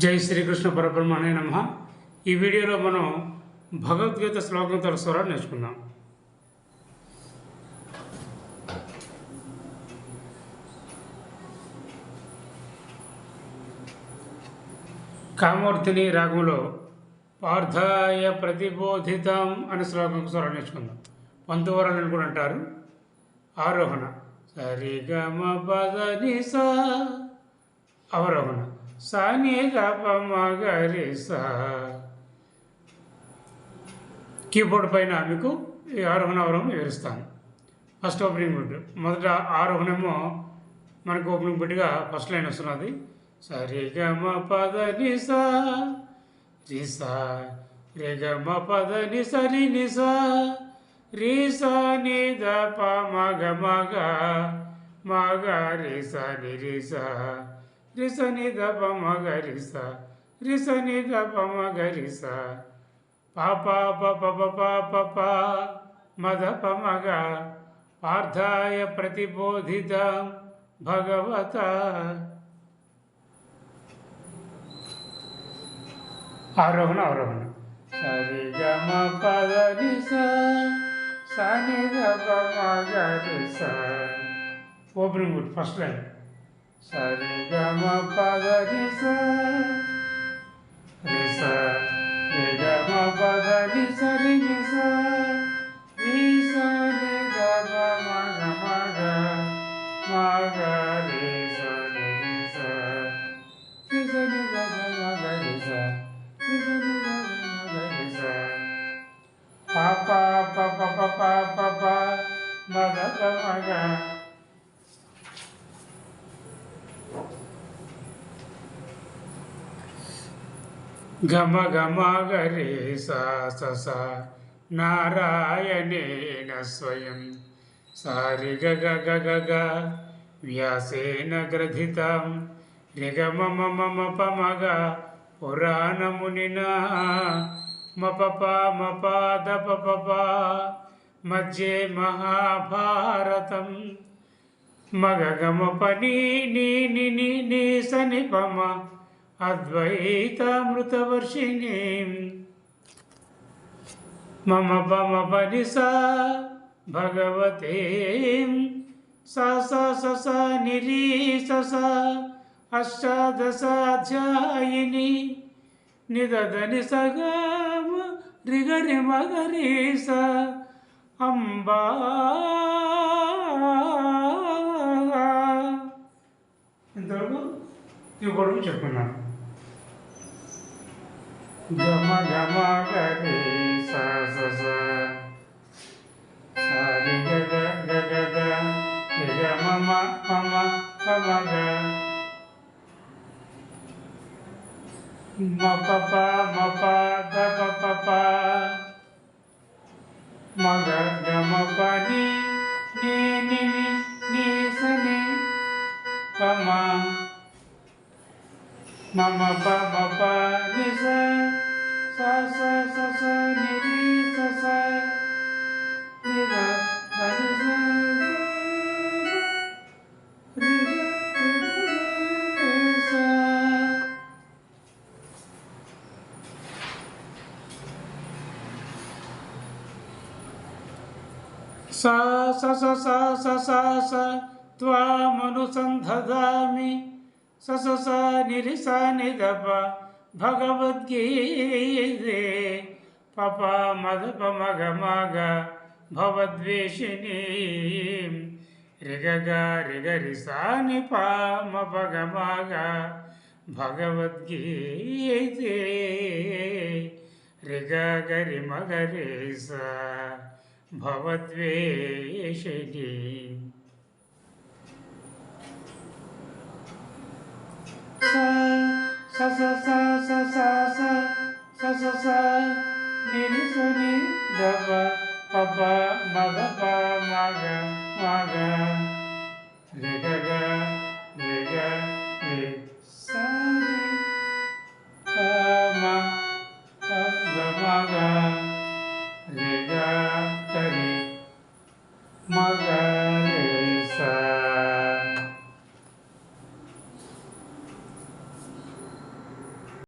జై శ్రీకృష్ణ పరబ్రహ్మణే నమః. ఈ వీడియోలో మనం భగవద్గీత శ్లోకంతో స్వరాన్ని నేర్చుకుందాం. కామవర్తిని రాగంలో పార్థాయ ప్రతిబోధితం అనే శ్లోకం స్వరాన్ని నేర్చుకుందాం. పంతువరాలని కూడా అంటారు. ఆరోహణ సరిగమ పదని సా, అవరోహణ సాని గరి సా. కీబోర్డ్ పైన మీకు ఈ ఆరోహణ అవరోహణ వివరిస్తాను. First opening bit. మొదట ఆరోహణేమో మనకు ఓపెనింగ్ బిట్గా ఫస్ట్ లైన్ వస్తున్నది. సరిగమ పదని సా రి సా, రిగమ పదని సరి ని సా, రి సా ని ద ప మగ మగ మగ రి సా ని రి సా, రి స ని ద ప మగ రి సా, రి స ని ద ప మగ రి సా, ప ప ప ప ప ప ప ప మద ప మగ పార్థాయ ప్రతిబోధిత భగవత. ఆరోహణ అవరోహణ సరి గమ పద ని సా, సా ని ద ప మగ రి సా. ఓపెనింగ్ బిట్ ఫస్ట్ లైన్ సరి గమ పద ని సా రి సా, రి గమ పద ని సరి ని సా, రి సా ని ద ప మగ మగ మగ రి సా ని రి సా, రి సా ని ద ప మగ రి సా, రి సా ని ద ప మగ రి సా, ప ప ప ప ప ప ప ప మద ప మగ. గమ గమ గరే సా స స నారాయణేన స్వయం, సారి గ గ గ గ గ వ్యాసేన గ్రథితం, రి గ మ మ మ మ ప మ గ పురాణమునినా, మ ప ప మ ప ద ప ప ప మధ్యే మహాభారతం, మగ గమ ప ని ని ని ని ని స ని ప మ అద్వైతామృతవర్షిణి, మమ పమ పని సా భగవతే సా సా స స నిరీ స స అష్టాదశాధ్యాయిని, నిదదని సగమ రిగరి మగరి స అంబా. ఇంతవరకు ఈ గొడవ చెప్పుకున్నాను. గమ గమ గరి సా స స, సారి గ గ గ గ గ, రి గ మ మ మ మ ప మ గ, మ ప ప మ ప ద ప ప ప మ గ గ మ ప ని ని ని ని స ని ప మ, మ మ ప మ ప ని స సా సా స స ని రి స స, రి గ ధ ని స రి గ రి స. సా స స స స స స త్వామనుసంధదామి, స స స ని రి స ని ద ప భగవద్గీతే, ప ప మద ప మగ మగ భవద్వేషిణి, రి గ గ రి గ రి సా ని ప మ ప గ మగ భగవద్గీతే, రి గ గ రి మ గ రి సా భవద్వేషిణి. స స స స స స స స స ని రి స ని ద ప ప ప మ ద ప మ గ మ గ రి గ గ